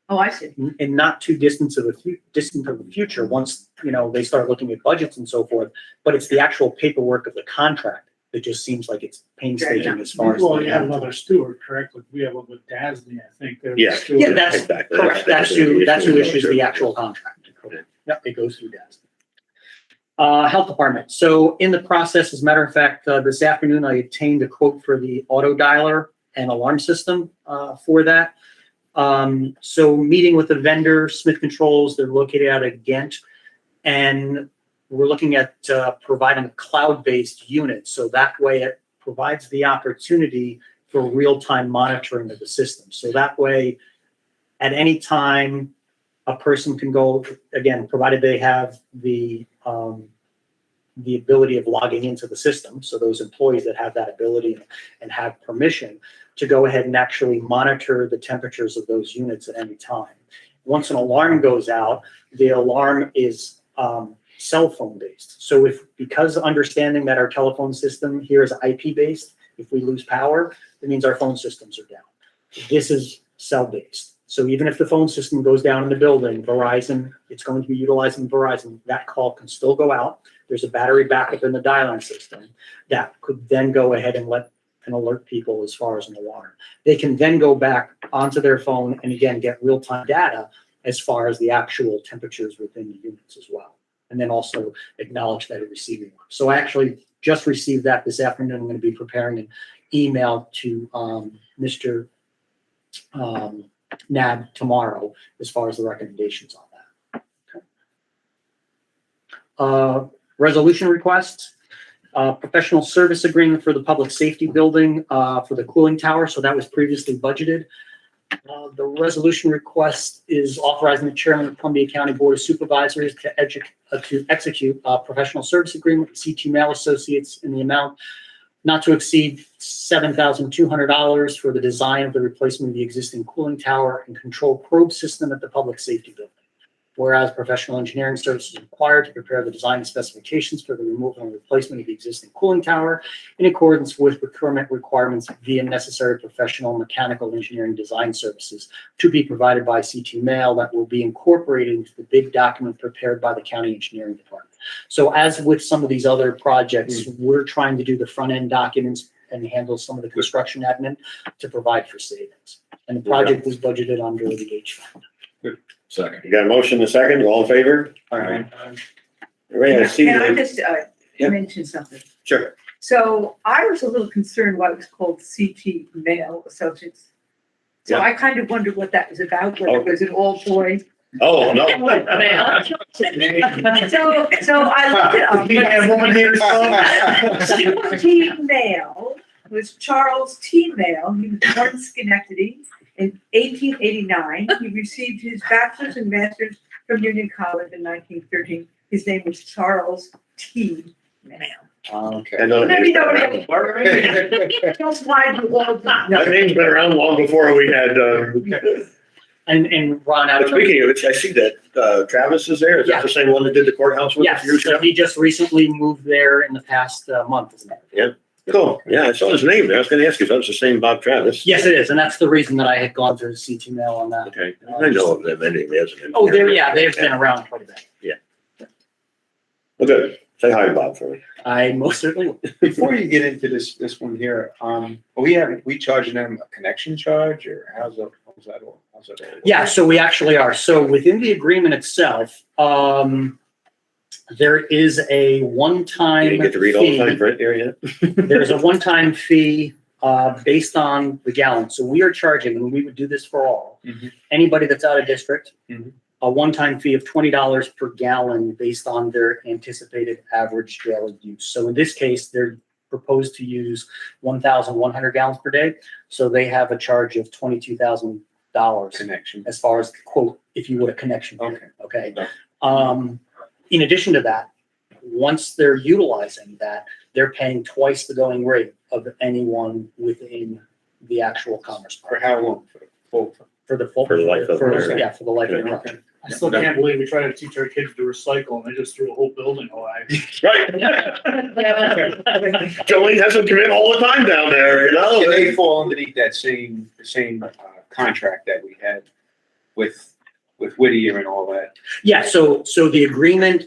oh, I see. in not too distant of the future, once, they start looking at budgets and so forth. But it's the actual paperwork of the contract that just seems like it's painstaking as far as. Well, you have another steward, correct? Like we have one with DASNY, I think. They're the Yeah. steward. Yeah, that's Exactly. correct. That's who issues the actual contract. Yep, it goes through DAS. Health Department. So in the process, as a matter of fact, this afternoon, I obtained a quote for the auto dialer and alarm system for that. So meeting with the vendor, Smith Controls, they're located out of Ghent. And we're looking at providing a cloud-based unit. So that way it provides the opportunity for real-time monitoring of the system. So that way, at any time, a person can go, again, provided they have the ability of logging into the system. So those employees that have that ability and have permission to go ahead and actually monitor the temperatures of those units at any time. Once an alarm goes out, the alarm is cell phone based. So because understanding that our telephone system here is IP based, if we lose power, it means our phone systems are down. This is cell based. So even if the phone system goes down in the building, Verizon, it's going to be utilizing Verizon, that call can still go out. There's a battery backup in the dialing system that could then go ahead and alert people as far as an alarm. They can then go back onto their phone and again, get real-time data as far as the actual temperatures within the units as well. And then also acknowledge that it's receiving one. So I actually just received that this afternoon. I'm going to be preparing an email to Mr. NAB tomorrow as far as the recommendations on that. Okay. Resolution request, professional service agreement for the public safety building for the cooling tower. So that was previously budgeted. The resolution request is authorizing the chairman of Columbia County Board of Supervisors to execute a professional service agreement with CT Mail Associates in the amount not to exceed $7,200 for the design of the replacement of the existing cooling tower and control probe system at the public safety building. Whereas professional engineering services are required to prepare the design specifications for the removal and replacement of the existing cooling tower in accordance with procurement requirements via necessary professional mechanical engineering design services to be provided by CT Mail that will be incorporated into the bid document prepared by the county engineering department. So as with some of these other projects, we're trying to do the front end documents and handle some of the construction admin to provide for savings. And the project was budgeted under the H fund. Second. You got a motion and a second, all in favor? All right. Ray, I see Can I that. just Yeah. mention something? Sure. So I was a little concerned why it was called CT Mail Associates. So Yeah. I kind of wondered what that was about, whether it was an all boy. Oh, no. So I looked it up. CT Mail was Charles T. Mail. He was born in Schenectady in 1889. He received his bachelor's and master's from Union College in 1913. His name was Charles T. Mail. Okay. I know that Maybe name's been nobody around. Don't mind you all. That name's been around long before we had, And Ron, I don't know. speaking of which, I see that Travis is there. Is that the same one that did the courthouse with us Yes, years so ago? he just recently moved there in the past month, isn't it? Cool. Yeah, I saw his name there. I was gonna ask you if that was the same Bob Travis. Yes, it is, and that's the reason that I had gone through the CT Mail on that. Okay. I know of them anyway. as an Oh, engineer. they've been around quite a bit. Well, good. Say hi, Bob, for me. I most certainly will. Before you get into this one here, we charging them a connection charge or how's that all? Yeah, so we actually are. So within the agreement itself, there is a You one-time didn't get to read all the fee. fine print there yet? There's a one-time fee based on the gallon. So we are charging, and we would do this for all, Mhm. anybody that's out of district, Mhm. a one-time fee of $20 per gallon based on their anticipated average daily use. So in this case, they're proposed to use 1,100 gallons per day. So they have a charge of $22,000 Connection. as far as quote, if you would, a connection. fee, Okay. Okay. In addition to that, once they're utilizing that, they're paying twice the going rate of anyone within the actual Commerce For Park. how long? For the full. For the life of the- Yeah, for the life of the Okay. project. I still can't believe we try to teach our kids to recycle and they just threw a whole building away. Right. Jolene has them come in all the time down there, you know? And they fall underneath that same contract that we had with Whittier and all that. Yeah, so the agreement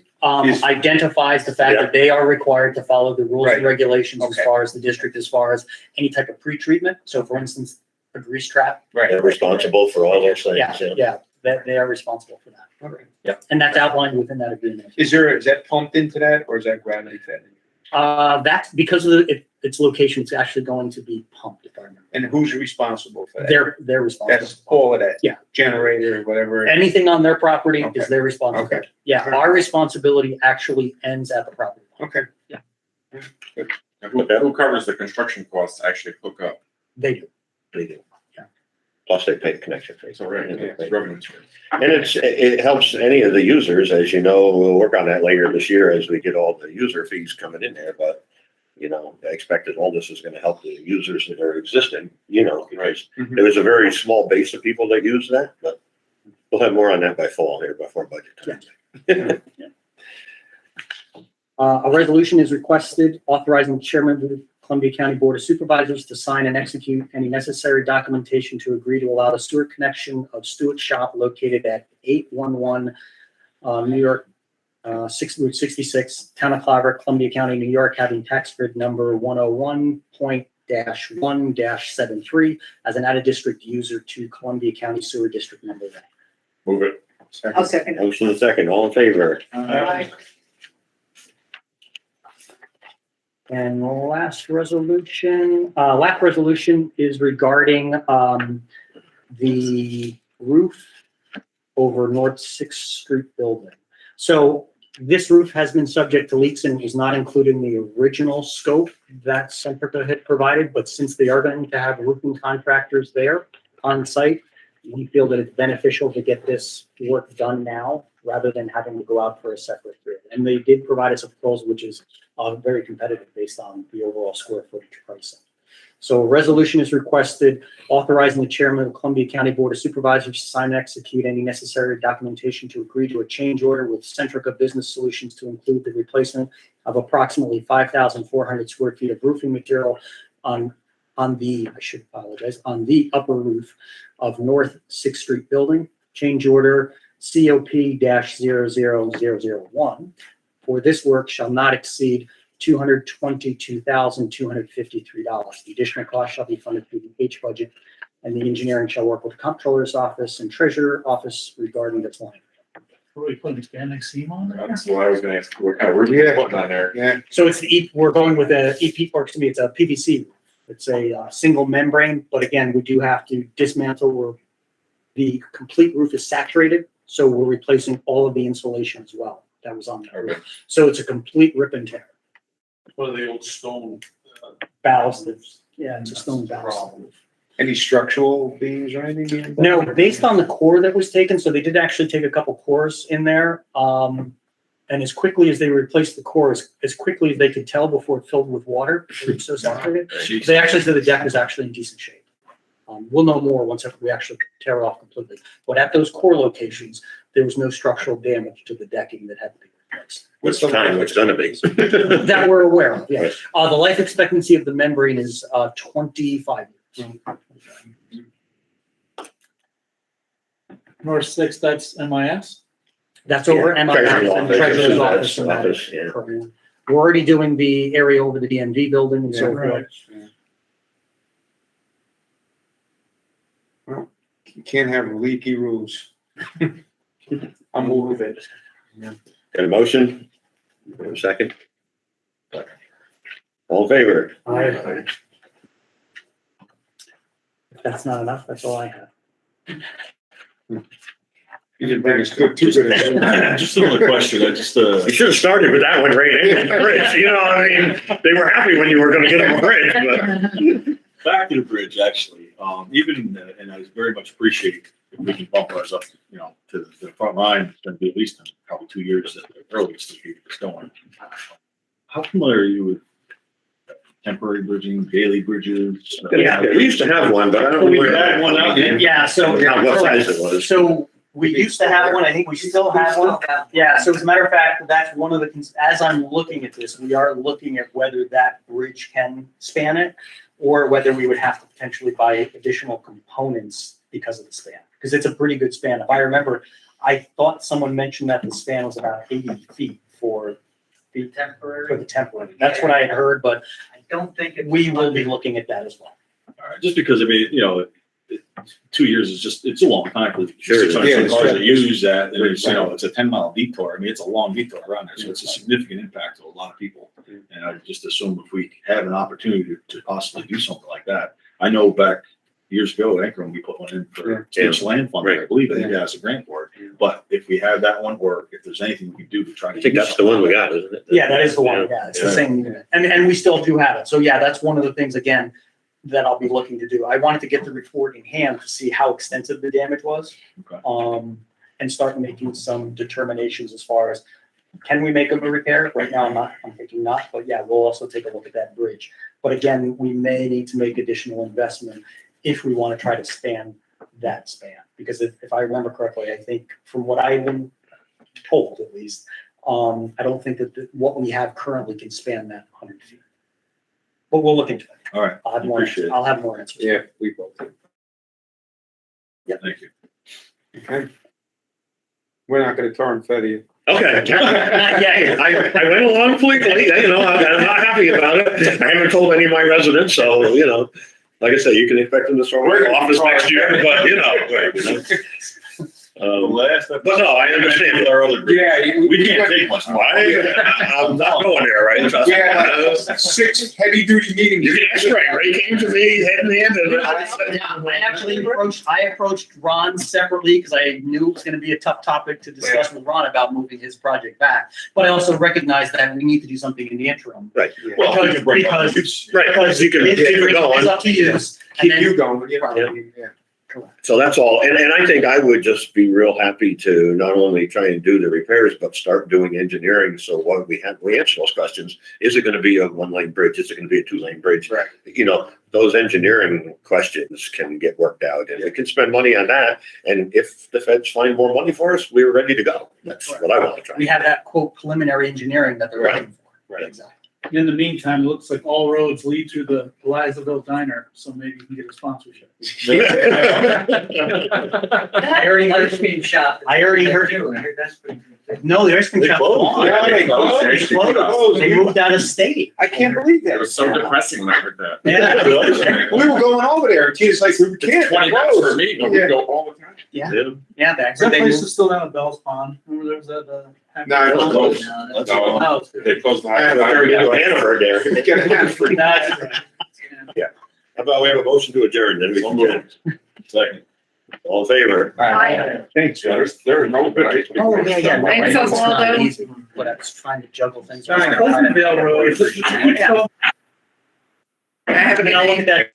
Is- identifies the fact Yeah. that they are required to follow the rules and Right. regulations as Okay. far as the district, as far as any type of pre-treatment. So for instance, a grease trap. Right. They're responsible for all those things. Yeah, yeah. that they are responsible for that. Okay. Yep, and that's outlined within that agreement. Is that pumped into that or is that gravity fed? That's because of its location, it's actually going to be pumped, if I remember. And who's responsible for that? They're responsible. That's all of that? Yeah. Generator, whatever. Anything on their property Okay. is their responsibility. Okay. Yeah, our responsibility actually ends at the property line. Okay. Now, who covers the construction costs to actually hook up? They do. They do. Yeah. Plus they pay the connection fee. It's already, it's revenue stream. And it helps any of the users, as you know, we'll work on that later this year as we get all the user fees coming in there, but you know, I expect that all this is gonna help the users that are existing, you know, because Mhm. there was a very small base of people that use that, but we'll have more on that by fall here, before budget time. A resolution is requested authorizing the chairman of the Columbia County Board of Supervisors to sign and execute any necessary documentation to agree to allow the sewer connection of Stewart Shop located at 811 New York, Route 66, Town of Clover, Columbia County, New York, having tax grid number 101.1-73 as an out-of-district user to Columbia County Sewer District Number 1. Move it. I'll second it. Motion and second, all in favor? Aye. And the last resolution is regarding the roof over North Sixth Street building. So this roof has been subject to leaks and was not included in the original scope that Centrica had provided, but since they are going to have roofing contractors there on site, we feel that it's beneficial to get this work done now rather than having to go out for a separate bid. And they did provide us a proposal which is very competitive based on the overall square footage pricing. So a resolution is requested authorizing the chairman of the Columbia County Board of Supervisors to sign and execute any necessary documentation to agree to a change order with Centrica Business Solutions to include the replacement of approximately 5,400 square feet of roofing material on the upper roof of North Sixth Street building. Change order COP-00001 for this work shall not exceed $222,253. The additional cost shall be funded through the H budget, and the engineering shall work with the comptroller's office and treasurer office regarding the plan. Are we putting expanding seam on there? That's what I was gonna ask, what kind of roof you putting on there? Yeah, So it's we're going with a EP, or excuse me, it's a PVC roof. It's a single membrane, but again, we do have to dismantle where the complete roof is saturated. So we're replacing all of the insulation as well that was on there. Okay. So it's a complete rip and tear. One of the old stone. Ballast, yeah, it's a stone ballast. any structural beams or anything? No, based on the core that was taken, so they did actually take a couple cores in there. And as quickly as they replaced the cores, as quickly as they could tell before it filled with water, it was so saturated. They actually said the deck is actually in decent shape. We'll know more once we actually tear it off completely. But at those core locations, there was no structural damage to the decking that had to be replaced. What's the time it's gonna be? That we're aware of, yeah. The life expectancy of the membrane is 25 years. North Sixth, that's MIS? That's over MIS Treasurer's and office, Treasurer's that's office. and that office, yeah. program. We're already doing the area over the DMV building and so Yeah, forth. right. You can't have leaky roofs. I'll move it. Got a motion? Got a second? All in favor? If that's not enough, that's all I have. You didn't bring us good, too good. Just another question, I just, You should have started with that one right in the bridge, you know, I mean, they were happy when you were gonna get them a bridge, but. back to the bridge, actually, even, and I very much appreciate if we can bump ours up, you know, to the front line. It's gonna be at least probably 2 years at the earliest to keep this going. How familiar are you with temporary bridging, daily bridges? Yeah, we used to have one, but I don't know. We where- had one out there. Yeah, so. Not what size it was. So we used to have one, I think we still have one. Yeah, so as a matter of fact, that's one of the, as I'm looking at this, we are looking at whether that bridge can span it or whether we would have to potentially buy additional components because of the span. Because it's a pretty good span. If I remember, I thought someone mentioned that the span was about 80 feet for the temporary. That's what I had heard, but I don't think it's. we will be looking at that as well. All right, just because, I mean, you know, 2 years is just, it's a long time for Sure. 600 cars to use that, and it's, it's a 10-mile detour. I mean, it's a long detour around there, so it's a significant impact to a lot of people. And I just assume if we have an opportunity to possibly do something like that, I know back years ago, at Akron, we put one in for State's land fund, I believe, I think it has a grant for it. But if we have that one, or if there's anything we can do to try to. I think that's the one we got, isn't it? Yeah, that is the one, yeah, it's the same unit, and we still do have it, so yeah, that's one of the things, again, that I'll be looking to do. I wanted to get the report in hand to see how extensive the damage was. Okay. And start making some determinations as far as, can we make them a repair? Right now, I'm thinking not, but yeah, we'll also take a look at that bridge. But again, we may need to make additional investment if we want to try to span that span. Because if I remember correctly, I think from what I've been told at least, I don't think that what we have currently can span that 100 feet. But we'll look into it. All right, I'll have more, appreciate it. I'll have more answers. Yeah, we both. Thank you. Okay. We're not gonna turn Fetty. Okay. Not yet. I went along quickly, I'm not happy about it. I haven't told any of my residents, so, like I said, you can expect them to start working office next year, but, but no, I understand. Yeah. We can't take much more. I'm not going there, right? Trust me. Yeah, 6 heavy duty meetings. That's right, Ray came to me, head in hand, and I approached Ron separately because I knew it was going to be a tough topic to discuss with Ron about moving his project back. But I also recognize that we need to do something in the interim. Right. Well, we Because- can bring because- Right, because you can keep it going. It's up to you. And Keep then- you going, yeah. So that's all. And I think I would just be real happy to not only try and do the repairs, but start doing engineering. So what we answer those questions. Is it going to be a 1-lane bridge? Is it going to be a 2-lane bridge? Right. Those engineering questions can get worked out, and we can spend money on that. And if the feds find more money for us, we're ready to go. That's what I want to try. We have that quote preliminary engineering that they're looking for. Right. Exactly. In the meantime, it looks like all roads lead to the Elizaville Diner, so maybe you can get a sponsorship. I already heard cream shop. I already heard. No, the ice cream shop. Yeah, they closed. They closed. They moved out of state. I can't believe that. It was so depressing when I heard that. Yeah. We were going over there, and Tina's like, we can't. 20 minutes for me, but we go all the time. Yeah, Yeah. yeah, back Is that they place moved. is still down at Bell's Pond? Remember there was that, No, it was closed. That's Oh, all. it's good. They closed the. I Very good. Hannaford there. Get a hand free. That's right. How about we have a motion to adjourn, then we can get Second. all in favor. Thanks, there are no. Oh, yeah, yeah. Thanks, It's not Oswaldo. easy, But I was trying to juggle things. I know. Pleasantville Road. Yeah. I haven't, I'll look at that